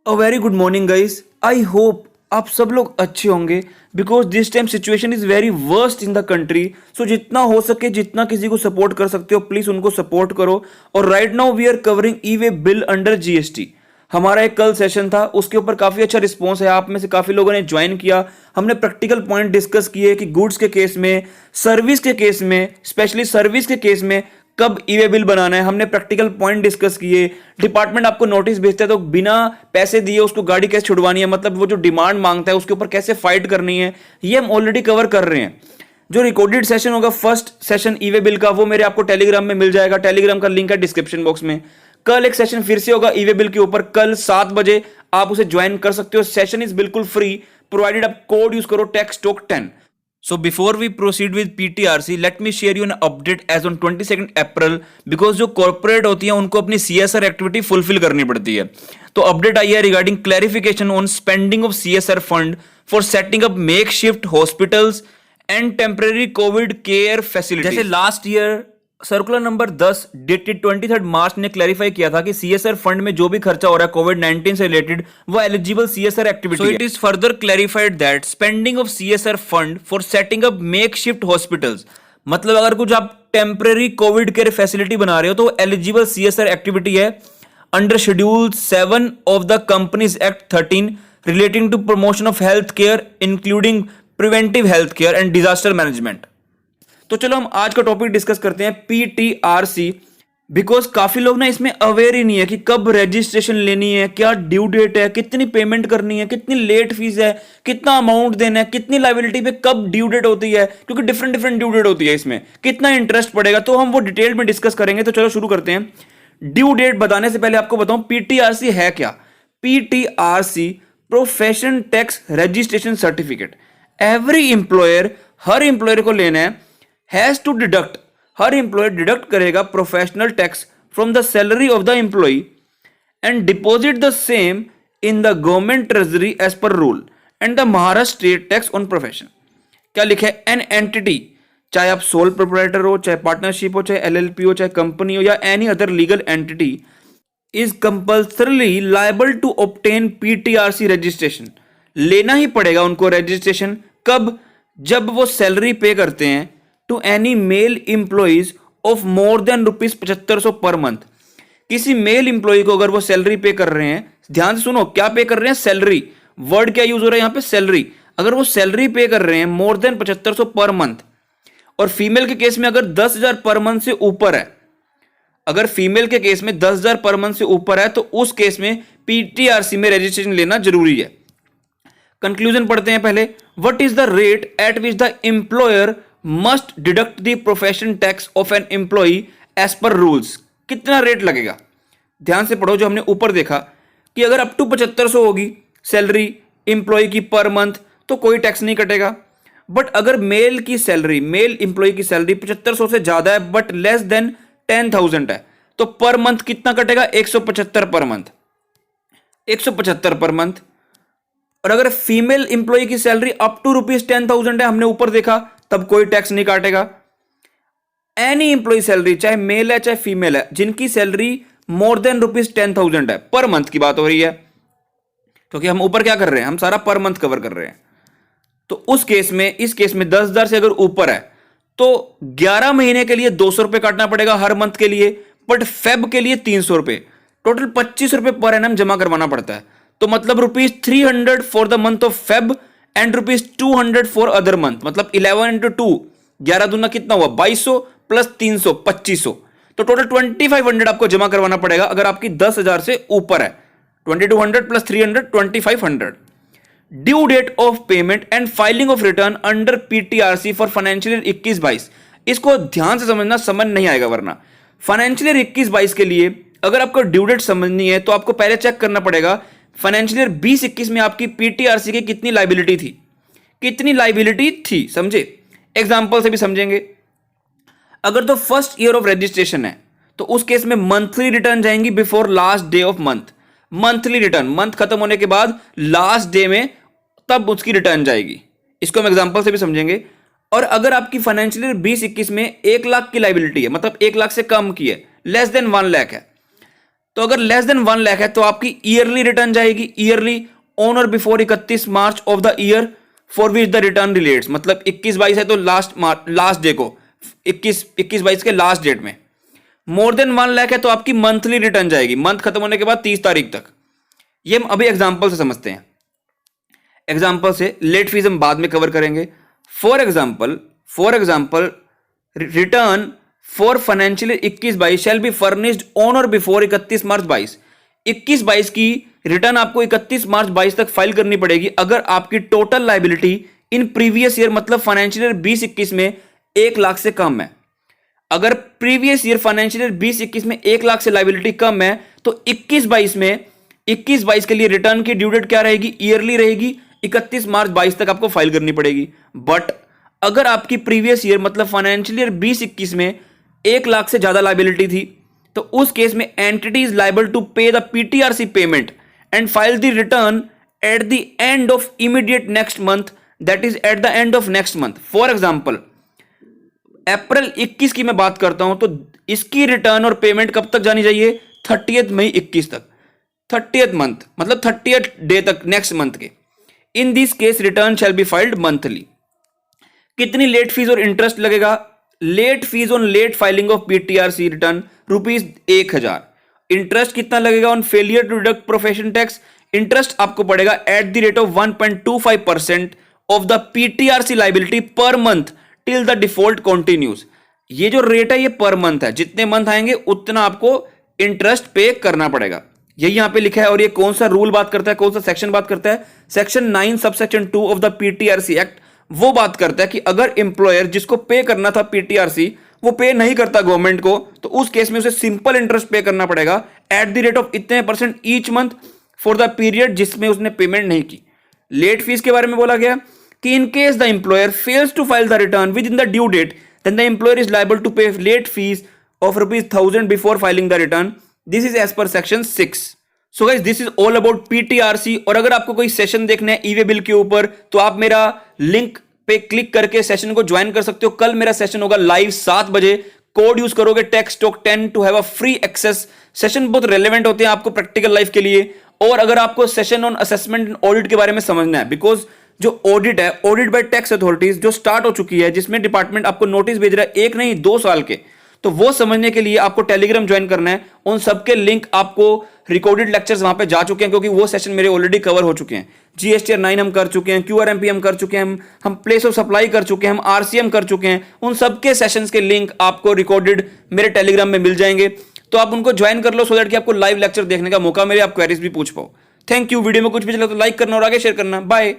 A very good morning guys. I hope आप सब लोग अच्छे होंगे because this time situation is very worst in the country. So जितना हो सके, जितना किसी को सपोर्ट कर सकते हो, प्लीज उनको सपोर्ट करो। और right now we are covering e way bill under GST. हमारा एक कल सेशन था, उसके ऊपर काफी अच्छा रिस्पॉन्स है। आप में से काफी लोगों ने ज्वाइन किया। हमने प्रैक्टिकल पॉइंट डिस्कस किए कि गुड्स के केस में, सर्विस के केस में, स्पेशली सर्विस के केस में कब ई वे बिल बनाना है, हमने प्रैक्टिकल पॉइंट डिस्कस किए। डिपार्टमेंट आपको नोटिस भेजता है तो बिना पैसे दिए उसको गाड़ी कैसे छुड़वानी है, मतलब वो जो डिमांड मांगता है उसके ऊपर कैसे फाइट करनी है, ये हम ऑलरेडी कवर कर रहे हैं। जो रिकॉर्डेड सेशन होगा फर्स्ट सेशन ई वे बिल का, वो मेरे आपको टेलीग्राम में मिल जाएगा। टेलीग्राम का लिंक है डिस्क्रिप्शन बॉक्स में। कल एक सेशन फिर से होगा ई वे बिल के ऊपर, कल 7 बजे आप उसे ज्वाइन कर सकते हो। सेशन इज बिल्कुल फ्री प्रोवाइडेड आप कोड यूज करो TechStalk10। So before we proceed with PTRC, let me share you an update as on 22nd April because जो कॉर्पोरेट होती हैं उनको अपनी CSR एक्टिविटी फुलफिल करनी पड़ती है। तो अपडेट आई है regarding clarification on spending of CSR fund for setting up makeshift hospitals and temporary COVID care facility. जैसे last year circular number 10 dated 23 March ने क्लैरिफाई किया था कि सीएसआर फंड में जो भी खर्चा हो रहा है कोविड-19 से रिलेटेड वो एलिजिबल सीएसआर एक्टिविटी है। So it is further clarified that spending of CSR fund for setting up makeshift hospitals, मतलब अगर कुछ आप टेम्परेरी कोविड केयर फैसिलिटी बना रहे हो तो वो एलिजिबल सीएसआर एक्टिविटी है under schedule 7 of the companies act 13 relating to promotion of health care including preventive health care and disaster management. तो चलो हम आज का टॉपिक डिस्कस करते हैं PTRC, बिकॉज काफी लोग ना इसमें अवेयर ही नहीं है कि कब रजिस्ट्रेशन लेनी है, क्या ड्यू डेट है, कितनी पेमेंट करनी है, कितनी लेट फीस है, कितना अमाउंट देना है, कितनी लायबिलिटी पे कब ड्यू डेट होती है, क्योंकि डिफरेंट डिफरेंट ड्यू डेट होती है, इसमें कितना इंटरेस्ट पड़ेगा, तो हम वो डिटेल में डिस्कस करेंगे। तो चलो शुरू करते हैं। ड्यू डेट बताने से पहले आपको बताऊं PTRC है क्या। PTRC profession tax registration certificate. Every employer, हर एम्प्लॉयर को लेना है, हैज टू डिडक्ट, हर एम्प्लॉयर डिडक्ट करेगा professional tax from the salary of the employee and deposit the same in the government treasury as per rule and the Maharashtra state tax on profession. क्या लिखा है? An entity, चाहे आप sole proprietor हो, चाहे partnership हो, चाहे LLP हो, चाहे कंपनी हो या any other legal entity is compulsorily liable to obtain PTRC registration. लेना ही पड़ेगा उनको रजिस्ट्रेशन। कब? जब वो सैलरी पे करते हैं to any male employees of more than ₹7500 per month. किसी मेल एम्प्लॉय को अगर वो सैलरी पे कर रहे हैं, ध्यान से सुनो, क्या पे कर रहे हैं? सैलरी। वर्ड क्या यूज हो रहा है यहां पे? सैलरी। अगर वो सैलरी पे कर रहे हैं मोर देन 7500 पर मंथ, और फीमेल के केस में अगर 10,000 पर मंथ से ऊपर है, अगर फीमेल के केस में 10,000 पर मंथ से ऊपर है तो उस केस में PTRC में रजिस्ट्रेशन लेना जरूरी है। कंक्लूजन पढ़ते हैं पहले। What is the rate at which the employer must deduct the profession tax of an employee as per rules. कितना रेट लगेगा? ध्यान से पढ़ो। जो हमने ऊपर देखा कि अगर अप टू 7500 होगी सैलरी एम्प्लॉय की पर मंथ तो कोई टैक्स नहीं कटेगा। बट अगर मेल की सैलरी, मेल एम्प्लॉय की सैलरी 7500 से ज्यादा है बट लेस देन 10,000 है तो पर मंथ कितना कटेगा? 175 पर मंथ, 175 पर मंथ। और अगर फीमेल एम्प्लॉय की सैलरी अप टू ₹10,000 है, हमने ऊपर देखा, तब कोई टैक्स नहीं काटेगा। एनी एम्प्लॉय सैलरी, चाहे मेल है चाहे फीमेल है, जिनकी सैलरी मोर देन ₹10,000 है, पर मंथ की बात हो रही है, क्योंकि हम ऊपर क्या कर रहे हैं? हम सारा पर मंथ कवर कर रहे हैं। तो उस केस में, इस केस में 10,000 से अगर ऊपर है तो 11 महीने के लिए ₹200 काटना पड़ेगा हर मंथ के लिए, बट फेब के लिए ₹300, टोटल ₹25 पर एनम जमा करवाना पड़ता है। तो मतलब ₹300 for the month of Feb and ₹200 for other month, मतलब 11 into 2, 11 दूना कितना हुआ? 2200 प्लस 300, 2500, तो टोटल 2500 आपको जमा करवाना पड़ेगा अगर आपकी 10,000 से ऊपर है। 2200 plus 300, 2500। Due date of payment and filing of return under PTRC for financial year 21-22। इसको ध्यान से समझना, समझ नहीं आएगा वरना। फाइनेंशियल ईयर 21-22 के लिए अगर आपको ड्यू डेट समझनी है तो आपको पहले चेक करना पड़ेगा फाइनेंशियल ईयर 20-21 में आपकी PTRC की कितनी लायबिलिटी थी, कितनी लायबिलिटी थी, समझे? एग्जांपल से भी समझेंगे। अगर तो फर्स्ट ईयर ऑफ रजिस्ट्रेशन है तो उस केस में मंथली रिटर्न जाएंगी before last day of month. Monthly return, month खत्म होने के बाद लास्ट डे में तब उसकी रिटर्न जाएगी। इसको हम एग्जांपल से भी समझेंगे। और अगर आपकी फाइनेंशियल ईयर 20-21 में 1 लाख की लायबिलिटी है, मतलब 1 लाख से कम की है, लेस देन 1 लाख है, तो अगर लेस देन 1 लाख है तो आपकी ईयरली रिटर्न जाएगी, ईयरली ऑन और before 31 March of the year for which the return relates, मतलब 21-22 है तो लास्ट डे को 21-22 के लास्ट डेट में। मोर देन 1 लाख है तो आपकी मंथली रिटर्न जाएगी, मंथ खत्म होने के बाद 30 तारीख तक। ये हम अभी एग्जांपल से समझते हैं। एग्जांपल से लेट फीस हम बाद में कवर करेंगे। For example return for financial 21-22 shall be furnished on और बिफोर 31 मार्च 22। 21-22 की रिटर्न आपको 31 मार्च 22 तक फाइल करनी पड़ेगी अगर आपकी total liability in previous year मतलब फाइनेंशियल ईयर 20-21 में 1 लाख से कम है। अगर प्रीवियस ईयर फाइनेंशियल ईयर 20-21 में 1 लाख से लायबिलिटी कम है तो 21-22 के लिए रिटर्न की ड्यू डेट क्या रहेगी, ईयरली रहेगी, 31 मार्च 22 तक आपको फाइल करनी पड़ेगी। बट अगर आपकी प्रीवियस ईयर मतलब फाइनेंशियल ईयर 20-21 में 1 लाख से ज्यादा लायबिलिटी थी तो उस केस में entity is liable to pay the PTRC payment and file the return at the end of immediate next month, that is at the end of next month. For example April 21 की मैं बात करता हूं तो इसकी return और payment कब तक जानी चाहिए, 30 मई 21 तक, 30th मंथ मतलब 30th डे तक नेक्स्ट मंथ के। In this case return shall be filed monthly. कितनी लेट फीस और इंटरेस्ट लगेगा, late fees on late filing of PTRC return ₹1000। Interest कितना लगेगा on failure to deduct profession tax, interest आपको पड़ेगा at the rate of 1.25% of the PTRC liability per month till the default continues. ये जो rate है ये per month है, जितने मंथ आएंगे उतना आपको इंटरेस्ट पे करना पड़ेगा, यही यहां पे लिखा है। और ये कौन सा रूल बात करता है, कौन सा सेक्शन बात करता है, section 9 subsection 2 of the PTRC act. वो बात करता है कि अगर एम्प्लॉयर जिसको पे करना था पीटीआरसी वो पे नहीं करता गवर्नमेंट को तो उस केस में उसे सिंपल इंटरेस्ट पे करना पड़ेगा एट द रेट ऑफ इतने % each month for the period जिसमें उसने पेमेंट नहीं की। लेट फीस के बारे में बोला गया कि in case the employer fails to file the return within the due date then the employer is liable to pay late fees of ₹1000 before filing the return. This is as per section 6। So guys this is all about PTRC. और अगर आपको कोई session देखना है e-way bill के ऊपर तो आप मेरा लिंक पे क्लिक करके सेशन को ज्वाइन कर सकते हो। कल मेरा सेशन होगा लाइव 7 बजे। कोड यूज करोगे TechStalk10 to have a free access. Session बहुत रेलेवेंट होते हैं आपको प्रैक्टिकल लाइफ के लिए। और अगर आपको session on assessment and audit के बारे में समझना है, बिकॉज जो ऑडिट है, ऑडिट बाय टैक्स अथॉरिटीज जो स्टार्ट हो चुकी है, जिसमें डिपार्टमेंट आपको नोटिस भेज रहा है 1 नहीं 2 साल के, तो वो समझने के लिए आपको टेलीग्राम ज्वाइन करना है। उन सबके लिंक आपको रिकॉर्डेड लेक्चर्स वहां पे जा चुके हैं क्योंकि वो सेशन मेरे ऑलरेडी कवर हो चुके हैं। जीएसटीआर 9 हम कर चुके हैं, क्यूआरएमपी हम कर चुके हैं, हम प्लेस ऑफ सप्लाई कर चुके हैं, हम आरसीएम कर चुके हैं। उन सबके सेशंस के लिंक आपको रिकॉर्डेड मेरे टेलीग्राम में मिल जाएंगे, तो आप उनको ज्वाइन कर लो सो दैट कि आपको लाइव लेक्चर देखने का मौका मिले, आप क्वेरीज भी पूछ पाओ। Thank you. वीडियो में कुछ भी चला तो लाइक करना और आगे शेयर करना। बाय।